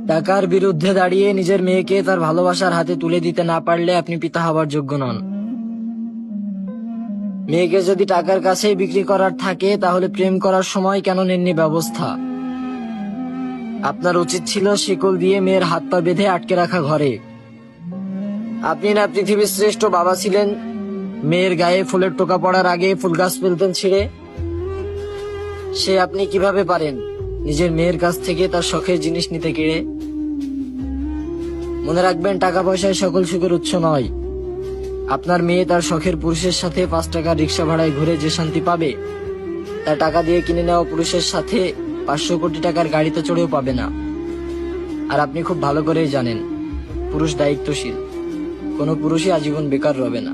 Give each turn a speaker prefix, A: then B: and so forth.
A: টাকার বিরুদ্ধে দাঁড়িয়ে নিজের মেয়েকে তার ভালোবাসার হাতে তুলে দিতে না পারলে আপনি পিতা হবার যোগ্য নন। মেয়েকে যদি টাকার কাছেই বিক্রি করার থাকে তাহলে প্রেম করার সময় কেন নেননি ব্যবস্থা? আপনার উচিত ছিল শিকল দিয়ে মেয়ের হাত পা বেঁধে আটকে রাখা ঘরে। আপনি না পৃথিবীর শ্রেষ্ঠ বাবা ছিলেন? মেয়ের গায়ে ফুলের টোকা পড়ার আগে ফুল গাছ ফেলতেন ছিঁড়ে। সে আপনি কিভাবে পারেন নিজের মেয়ের কাছ থেকে তার শখের জিনিস নিতে কেড়ে? মনে রাখবেন, টাকা পয়সায় সকল সুখের উৎস নয়। আপনার মেয়ে তার শখের পুরুষের সাথে 5 টাকার রিক্সা ভাড়ায় ঘুরে যে শান্তি পাবে, তার টাকা দিয়ে কিনে নেওয়া পুরুষের সাথে 500 কোটি টাকার গাড়িতে চড়েও পাবে না। আর আপনি খুব ভালো করেই জানেন, পুরুষ দায়িত্বশীল, কোনো পুরুষই আজীবন বেকার রবে না।